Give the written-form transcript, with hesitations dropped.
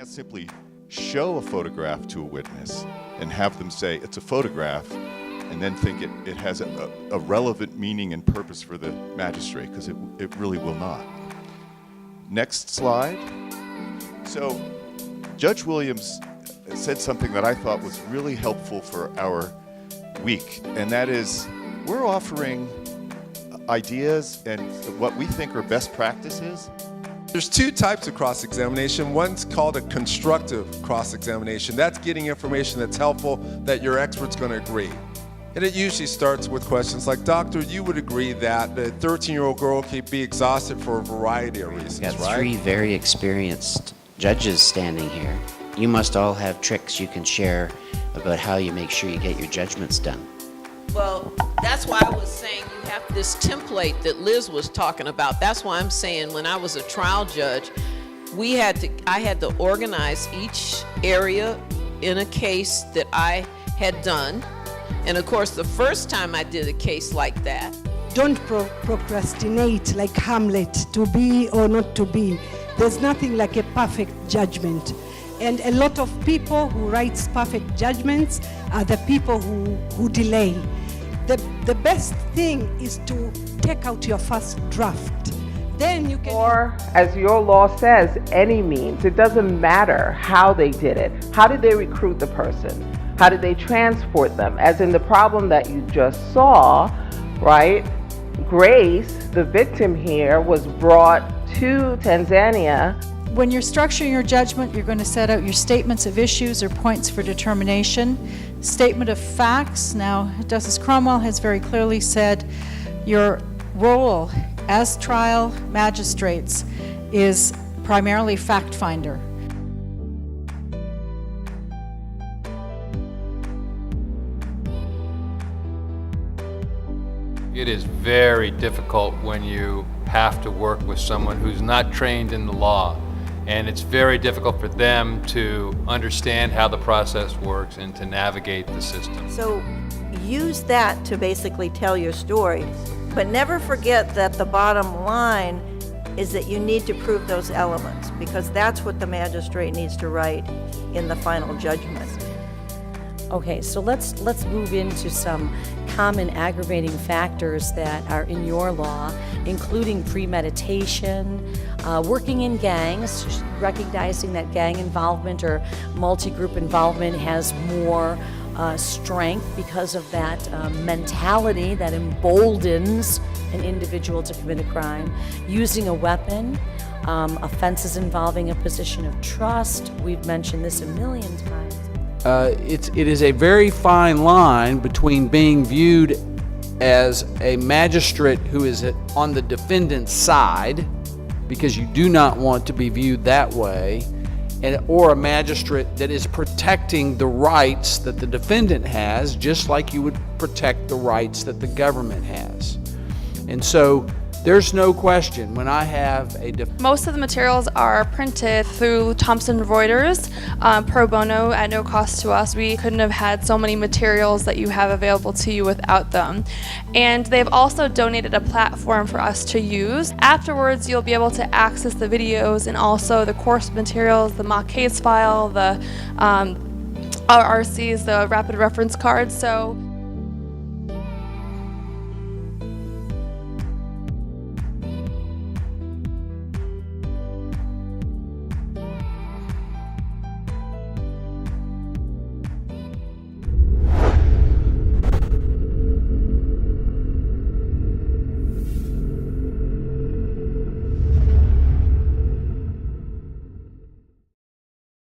can't simply show a photograph to a witness and have them say it's a photograph and then think it has a relevant meaning and purpose for the magistrate, because it really will not. Next slide. So Judge Williams said something that I thought was really helpful for our week, and that is we're offering ideas and what we think are best practices. There's two types of cross-examination. One's called a constructive cross-examination. That's getting information that's helpful that your expert's going to agree. And it usually starts with questions like, Doctor, you would agree that the 13-year-old girl can be exhausted for a variety of reasons, We've got right? 3 very experienced judges standing here. You must all have tricks you can share about how you make sure you get your judgments done. Well, that's why I was saying you have this template that Liz was talking about. That's why I'm saying when I was a trial judge, I had to organize each area in a case that I had done. And of course, the first time I did a case like that. Don't procrastinate like Hamlet, to be or not to be. There's nothing like a perfect judgment. And a lot of people who write perfect judgments are the people who delay. The best thing is to take out your first draft. Then you can... Or, as your law says, any means. It doesn't matter how they did it. How did they recruit the person? How did they transport them? As in the problem that you just saw, right? Grace, the victim here, was brought to Tanzania. When you're structuring your judgment, you're going to set out your statements of issues or points for determination. Statement of facts. Now, Justice Cromwell has very clearly said your role as trial magistrates is primarily fact finder. It is very difficult when you have to work with someone who's not trained in the law, and it's very difficult for them to understand how the process works and to navigate the system. So use that to basically tell your story, but never forget that the bottom line is that you need to prove those elements, because that's what the magistrate needs to write in the final judgment. Okay, so let's move into some common aggravating factors that are in your law, including premeditation, working in gangs, recognizing that gang involvement or multi-group involvement has more strength because of that mentality that emboldens an individual to commit a crime, using a weapon, offenses involving a position of trust. We've mentioned this a million times. It is a very fine line between being viewed as a magistrate who is on the defendant's side, because you do not want to be viewed that way, or a magistrate that is protecting the rights that the defendant has, just like you would protect the rights that the government has. And so there's no question when I have Most of the materials are printed through Thomson Reuters, pro bono at no cost to us. We couldn't have had so many materials that you have available to you without them. And they've also donated a platform for us to use. Afterwards, you'll be able to access the videos and also the course materials, the mock case file, the RRCs, the rapid reference cards. So